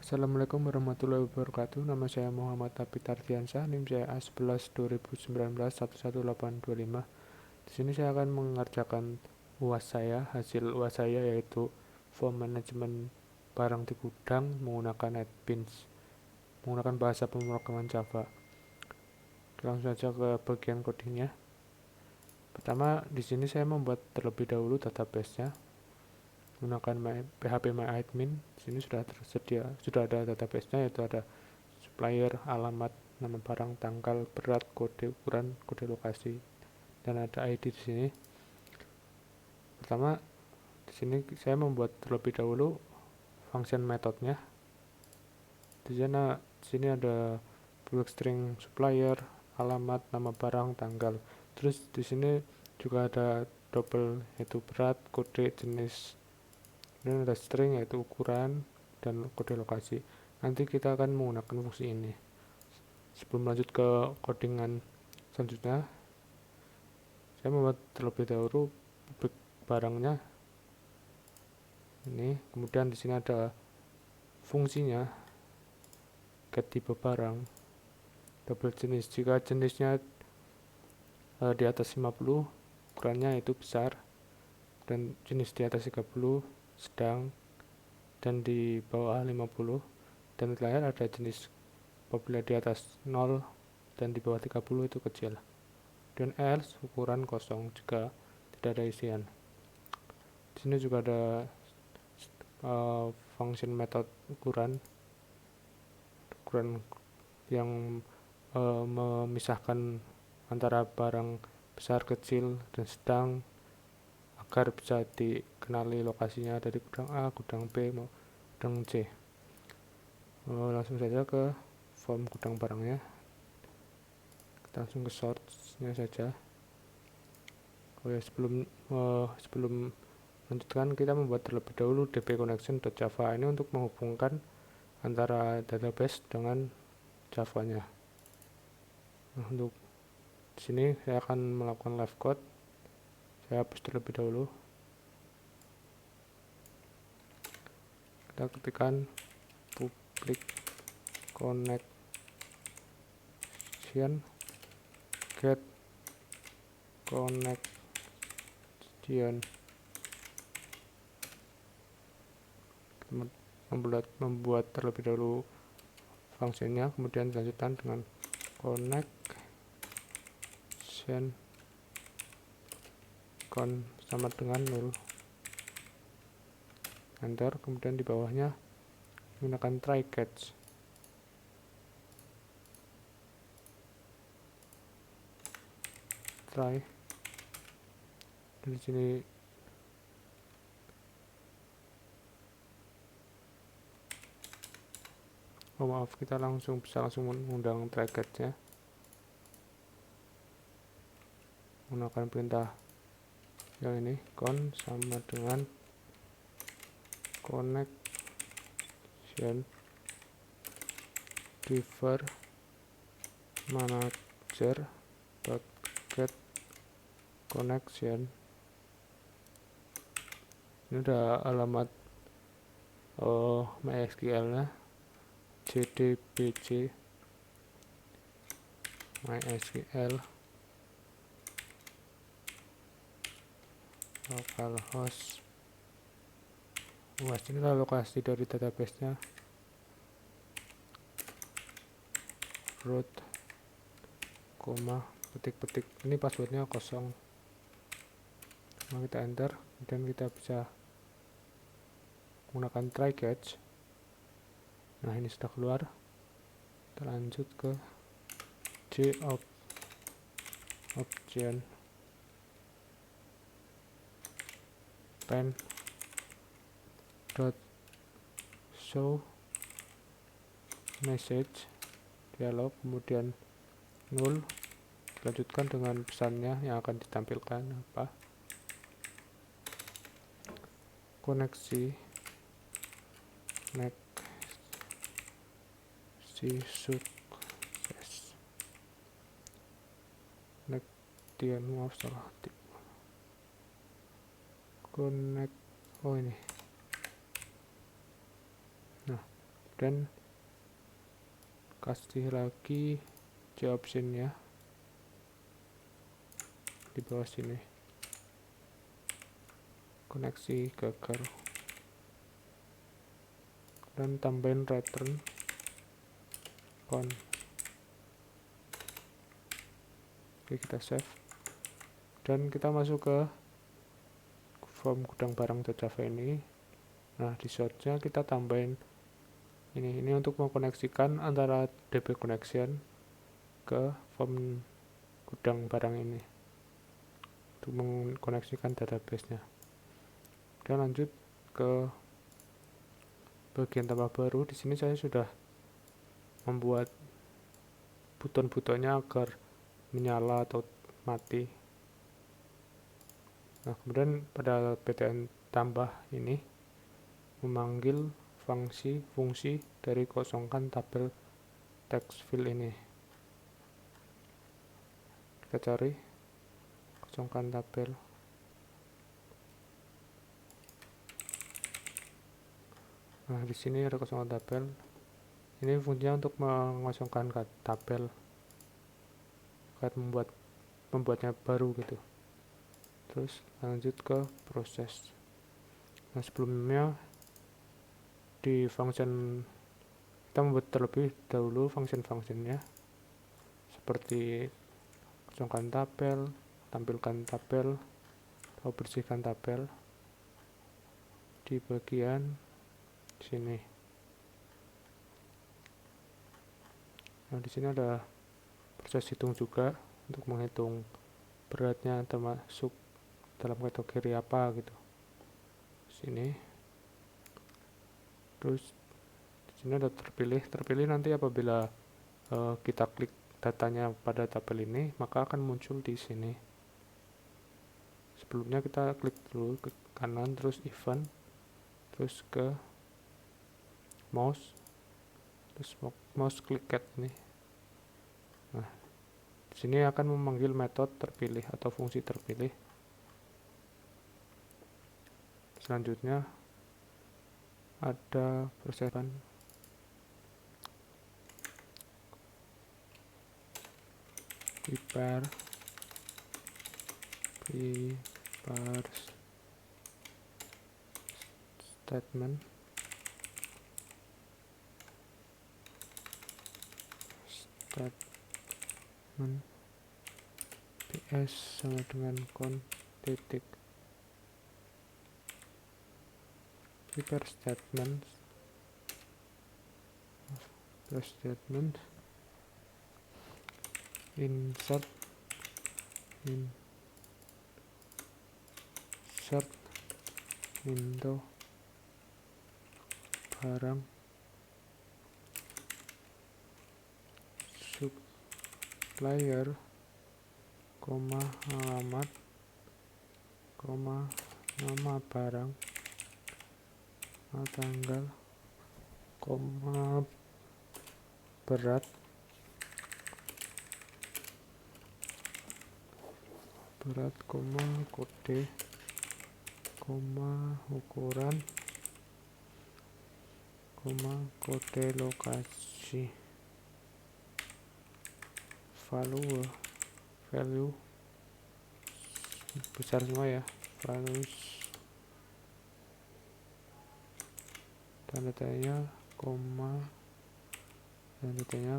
Assalamualaikum warahmatullahi wabarakatuh. Nama saya Muhammad Abid Ardiansyah, NIM saya A11 2019 11825. Di sini saya akan mengerjakan UAS saya. Hasil UAS saya yaitu form management barang di gudang menggunakan NetBeans, menggunakan bahasa pemrograman Java. Langsung saja ke bagian codingnya. Pertama, di sini saya membuat terlebih dahulu database-nya menggunakan PHP MyAdmin. Di sini sudah ada database-nya, yaitu ada supplier, alamat, nama barang, tanggal, berat, kode ukuran, kode lokasi, dan ada ID di sini. Pertama, di sini saya membuat terlebih dahulu function methodnya. Di sini ada bulk string supplier, alamat, nama barang, tanggal. Terus di sini juga ada double, yaitu berat, kode, jenis. Dan ada string, yaitu ukuran dan kode lokasi. Nanti kita akan menggunakan fungsi ini. Sebelum lanjut ke codingan selanjutnya, saya membuat terlebih dahulu public barangnya ini. Kemudian di sini ada fungsinya get tipe barang, double jenis. Jika jenisnya di atas 50, ukurannya itu besar, dan jenis di atas 30 sedang, dan di bawah 50. Dan terakhir ada jenis apabila di atas 0 dan di bawah 30 itu kecil. Dan else ukuran kosong jika tidak ada isian. Di sini juga ada function method ukuran yang memisahkan antara barang besar, kecil, dan sedang agar bisa dikenali lokasinya dari gudang A, gudang B, gudang C. Langsung saja ke form gudang barangnya. Kita langsung ke source-nya saja. Sebelum lanjutkan, kita membuat terlebih dahulu dbconnection.java ini untuk menghubungkan antara database dengan Java-nya. Nah, untuk di sini saya akan melakukan live code. Saya hapus terlebih dahulu. Kita ketikkan public connection get connection, membuat terlebih dahulu fungsinya, kemudian dilanjutkan dengan connection sama dengan 0, enter. Kemudian di bawahnya menggunakan try catch. Try. Di sini maaf, kita bisa langsung mengundang try catch-nya menggunakan perintah yang ini, con sama dengan connection giver manager get connection. Ini udah alamat MySQL nya, jdbc MySQL localhost. Inilah lokasi dari database-nya, root, petik. Ini passwordnya kosong. Nah, kita enter, dan kita bisa menggunakan try catch. Nah, ini sudah keluar. Kita lanjut ke option pen show message dialog, kemudian 0. Lanjutkan dengan pesannya yang akan ditampilkan apa, koneksi sukses. Maaf, salah. Connect, ini. Nah, dan kasih lagi C option ya di bawah sini, koneksi gagal, dan tambahin return con. Oke, kita save dan kita masuk ke form gudang barang Java ini. Nah, di source-nya kita tambahin ini untuk mengkoneksikan antara DB connection ke form gudang barang ini untuk mengkoneksikan database-nya. Dan lanjut ke bagian tambah baru. Di sini saya sudah membuat buton-butonnya agar menyala atau mati. Nah, kemudian pada ptn tambah ini memanggil fungsi dari kosongkan tabel text field ini. Kita cari kosongkan tabel. Nah, di sini ada kosongkan tabel. Ini fungsinya untuk mengosongkan tabel, membuatnya baru gitu. Terus lanjut ke proses. Nah, sebelumnya di function kita membuat terlebih dahulu function-functionnya seperti kosongkan tabel, tampilkan tabel, atau bersihkan tabel di bagian sini. Nah, di sini ada proses hitung juga untuk menghitung beratnya termasuk dalam kategori apa gitu. Sini. Terus di sini ada terpilih nanti apabila kita klik datanya pada tabel ini, maka akan muncul di sini. Sebelumnya kita klik dulu ke kanan, terus event, terus ke mouse, terus mouse klik cat ini. Nah, di sini akan memanggil metode terpilih atau fungsi terpilih. Selanjutnya ada proses prepare statement ps sama dengan con titik prepare statement insert window barang supplier, alamat, nama barang, tanggal, berat, kode, ukuran, kode lokasi, value besar semua ya, values, tanda tanya, tanda tanya,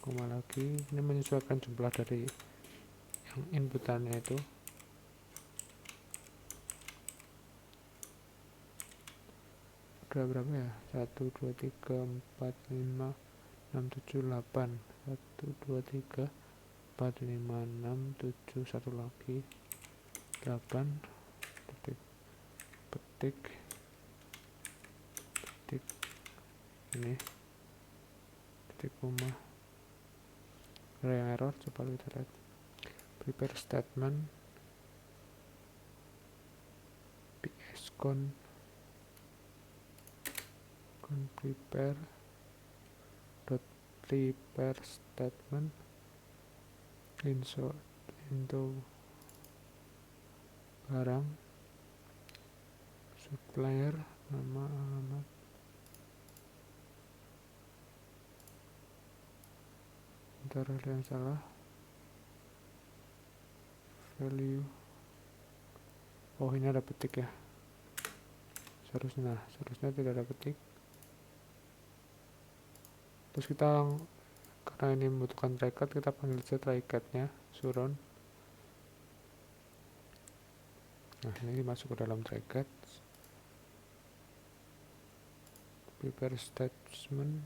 lagi. Ini menyesuaikan jumlah dari yang inputannya itu. Udah berapa ya? 1 2 3 4 5 6 7 8 1 2 3 4 5 6 7 satu lagi 8 petik ini titik koma. Ada yang error, coba kita lihat. Prepare statement ps con prepare statement into barang supplier nama, alamat, bentar ada yang salah, value, oh ini ada petik ya, seharusnya tidak ada petik. Terus kita, karena ini membutuhkan try-cut, kita panggil saja try-cut-nya surround. Nah ini masuk ke dalam try-cut, prepare statement,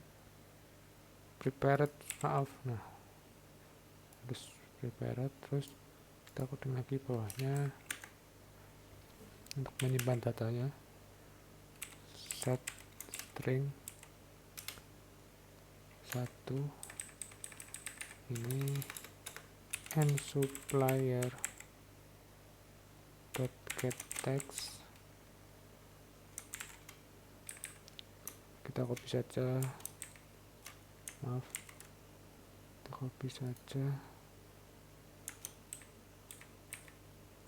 prepared, maaf, nah harus prepared. Terus kita coding lagi bawahnya untuk menyimpan datanya, set string 1 ini and supplier dot get text, kita copy saja, maaf, kita copy saja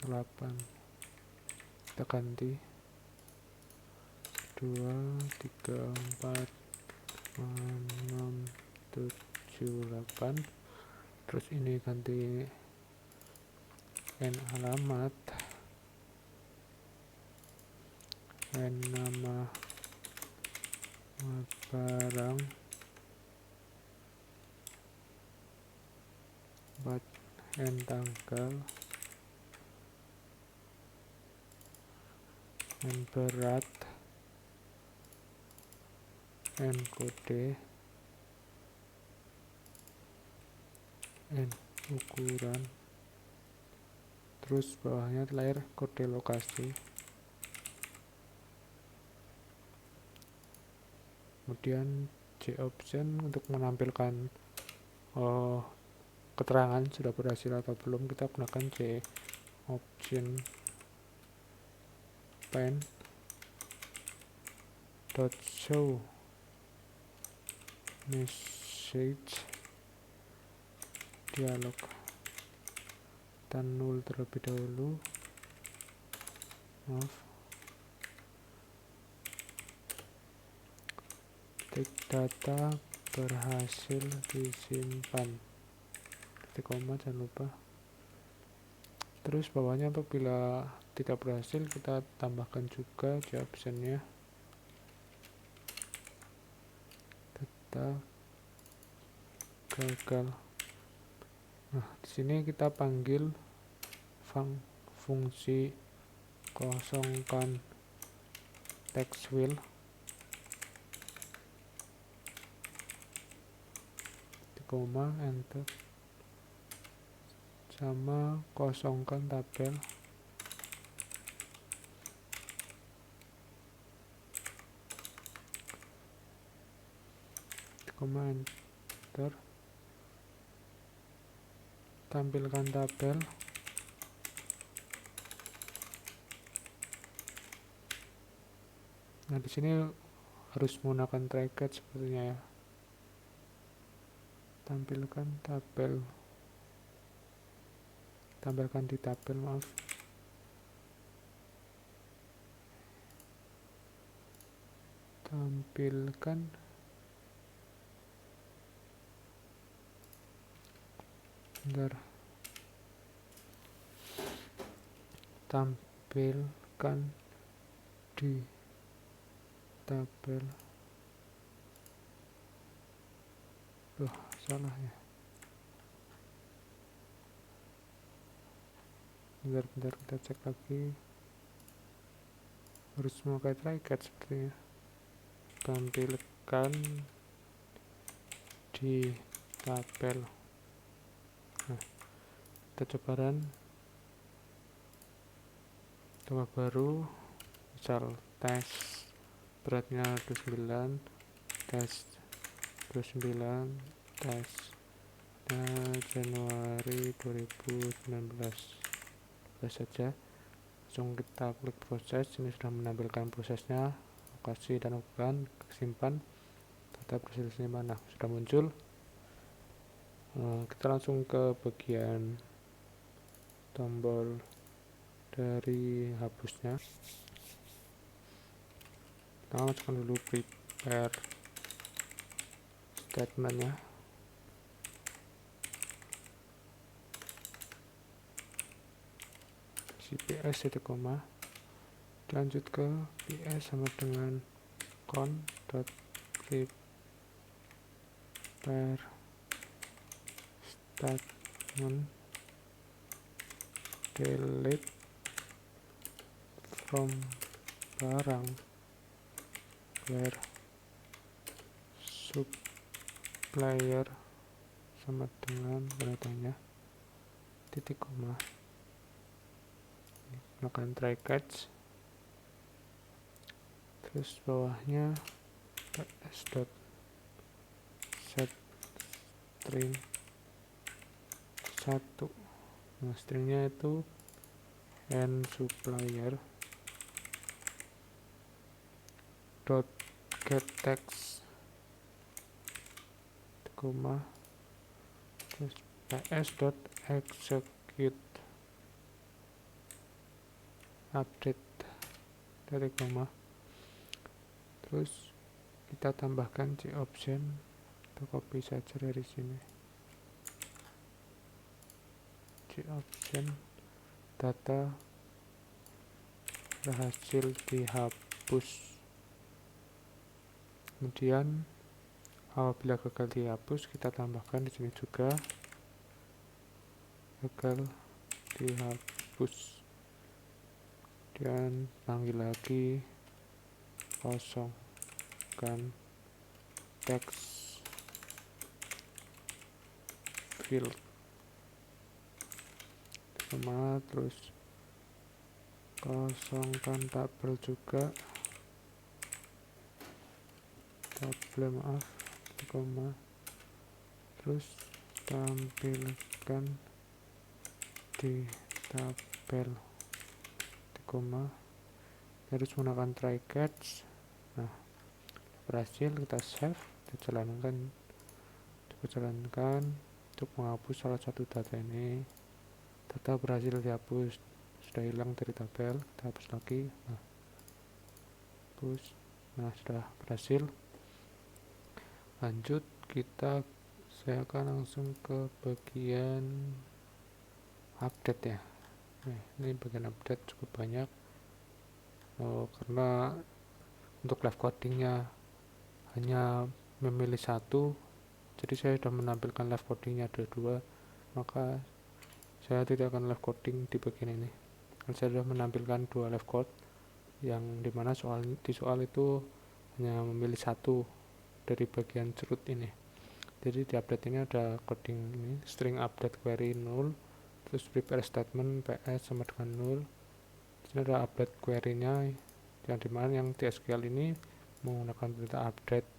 8, kita ganti 2, 3, 4, 5, 6, 7, 8. Terus ini ganti n alamat, n nama barang, n tanggal, n berat, n kode, n ukuran, terus bawahnya layer kode lokasi. Kemudian J option untuk menampilkan keterangan sudah berhasil atau belum, kita gunakan J option pen dot show message dialog, kita null terlebih dahulu, maaf, titik data berhasil disimpan, titik koma jangan lupa. Terus bawahnya apabila tidak berhasil kita tambahkan juga J optionnya data gagal. Nah di sini kita panggil fungsi kosongkan text field, koma, enter, sama kosongkan tabel, koma, enter, tampilkan tabel. Nah di sini harus menggunakan try-cut sepertinya ya, tampilkan tabel, tampilkan di tabel, maaf, tampilkan bentar, tampilkan di tabel, loh salah ya, bentar kita cek lagi, harus memakai try-cut sepertinya, tampilkan di tabel. Nah kita coba run, coba baru, misal tes beratnya 29, tes 29, tes Januari 2019 saja, langsung kita klik proses. Ini sudah menampilkan prosesnya, lokasi dan ukuran, simpan, data proses simpan. Nah sudah muncul. Kita langsung ke bagian tombol dari hapusnya. Kita masukkan dulu prepare statementnya. ps titik koma, lanjut ke ps sama dengan count.prepare statement delete from barang where supplier sama dengan tanya titik koma, gunakan try catch, terus bawahnya ps.set string 1. Nah, stringnya itu and supplier dot get text koma, terus ps dot execute update dari koma, terus kita tambahkan c option, kita copy saja dari sini, c option data berhasil dihapus. Kemudian apabila gagal dihapus, kita tambahkan di sini juga gagal dihapus, dan panggil lagi kosongkan text field sama, terus kosongkan tabel juga, tabel maaf, koma, terus tampilkan di tabel di koma, harus menggunakan try catch. Nah, berhasil, kita save, kita jalankan untuk menghapus salah satu data ini. Data berhasil dihapus, sudah hilang dari tabel, kita hapus lagi. Nah, hapus, nah sudah berhasil. Lanjut, saya akan langsung ke bagian update ya. Nah, ini bagian update cukup banyak, karena untuk live codingnya hanya memilih satu, jadi saya sudah menampilkan live codingnya ada 2, maka saya tidak akan live coding di bagian ini. Saya sudah menampilkan 2 live code, yang dimana di soal itu hanya memilih satu dari bagian cerut ini. Jadi di update ini ada coding ini, string update query 0, terus prepare statement ps sama dengan 0. Ini ada update query-nya, yang dimana yang di SQL ini menggunakan perintah update,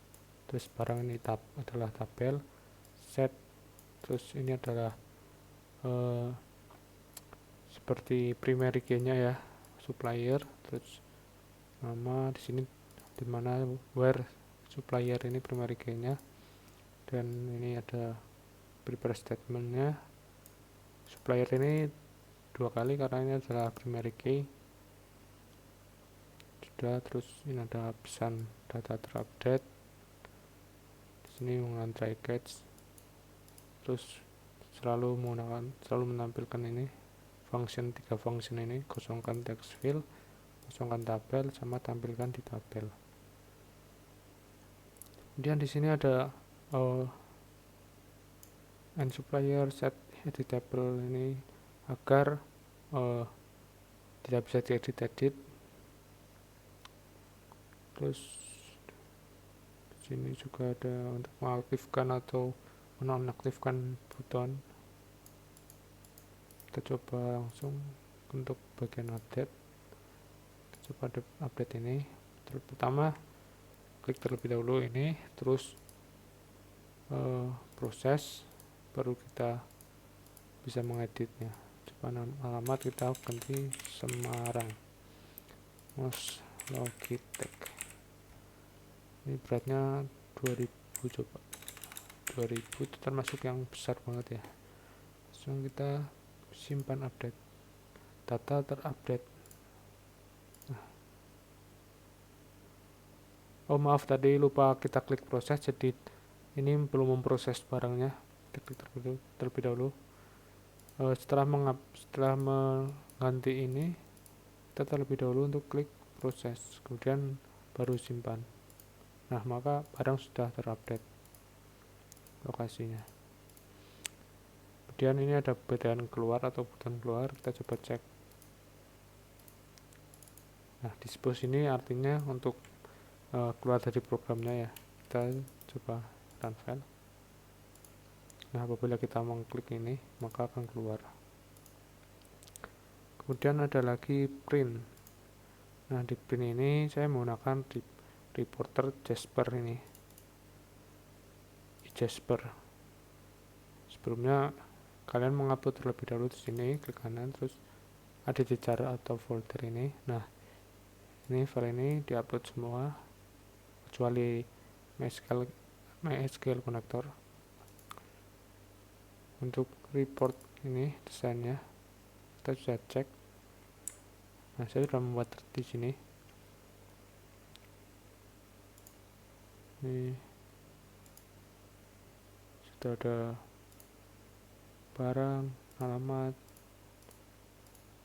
terus barang ini adalah tabel set, terus ini adalah seperti primary key-nya ya, supplier, terus nama di sini dimana where supplier ini primary key-nya, dan ini ada prepare statement-nya. Supplier ini 2 kali karena ini adalah primary key. Sudah, terus ini ada pesan data terupdate. Di sini menggunakan try catch. Terus selalu menampilkan ini function 3 function ini, kosongkan text field, kosongkan tabel, sama tampilkan di tabel. Kemudian di sini ada and supplier set edit table ini agar tidak bisa diedit. Terus di sini juga ada untuk mengaktifkan atau menonaktifkan buton. Kita coba langsung untuk bagian update. Kita coba update ini. Pertama, klik terlebih dahulu ini, terus proses, baru kita bisa mengeditnya. Coba alamat kita ganti Semarang, Mas Logitech. Ini beratnya 2000, coba 2000 itu termasuk yang besar banget ya. Langsung kita simpan update, data terupdate. Nah, Oh maaf, tadi lupa kita klik proses, jadi ini belum memproses barangnya. Kita klik terlebih dahulu. Setelah mengganti ini, kita terlebih dahulu untuk klik proses, kemudian baru simpan. Nah, maka barang sudah terupdate lokasinya. Kemudian ini ada button keluar atau button keluar, kita coba cek. Nah, dispose ini artinya untuk keluar dari programnya ya. Kita coba run file. Nah, apabila kita mengklik ini, maka akan keluar. Kemudian ada lagi print. Nah, di print ini saya menggunakan reporter Jasper ini. Jasper. Sebelumnya kalian mengupload terlebih dahulu di sini, klik kanan, terus ada di jar atau folder ini. Nah, ini file ini diupload semua kecuali MySQL connector. Untuk report ini desainnya kita sudah cek. Nah, saya sudah membuat di sini. Ini sudah ada barang, alamat,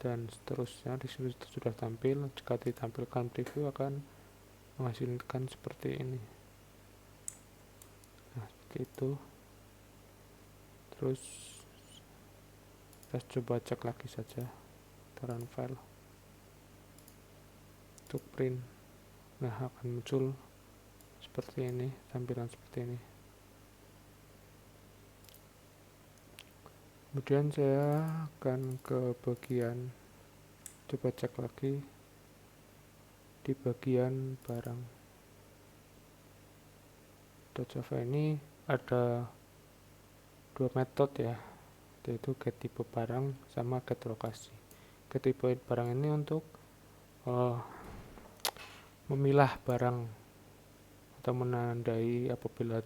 dan seterusnya. Di sini sudah tampil. Jika ditampilkan preview akan menghasilkan seperti ini. Nah, seperti itu. Terus kita coba cek lagi saja, run file untuk print. Nah, akan muncul seperti ini, tampilan seperti ini. Kemudian saya akan ke bagian, coba cek lagi di bagian barang. Java ini ada dua metode ya, yaitu get type barang sama get lokasi. Get type barang ini untuk memilah barang atau menandai apabila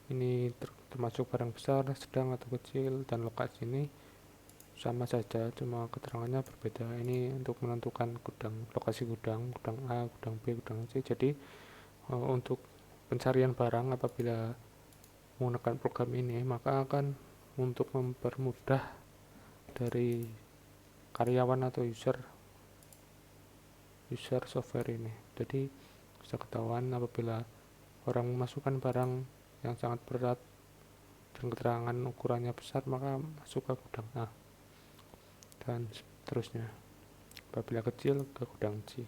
ini termasuk barang besar, sedang atau kecil, dan lokasi ini sama saja, cuma keterangannya berbeda. Ini untuk menentukan gudang, lokasi gudang A, gudang B, gudang C. Jadi untuk pencarian barang apabila menggunakan program ini, maka akan untuk mempermudah dari karyawan atau user software ini. Jadi bisa ketahuan apabila orang memasukkan barang yang sangat berat dan keterangan ukurannya besar, maka masuk ke gudang A, dan seterusnya. Apabila kecil ke gudang C.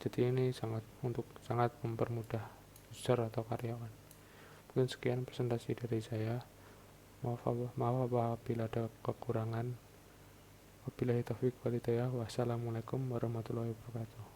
Jadi ini sangat mempermudah user atau karyawan. Mungkin sekian presentasi dari saya. Maaf apabila ada kekurangan. Wabillahi taufiq wal hidayah. Wassalamualaikum warahmatullahi wabarakatuh.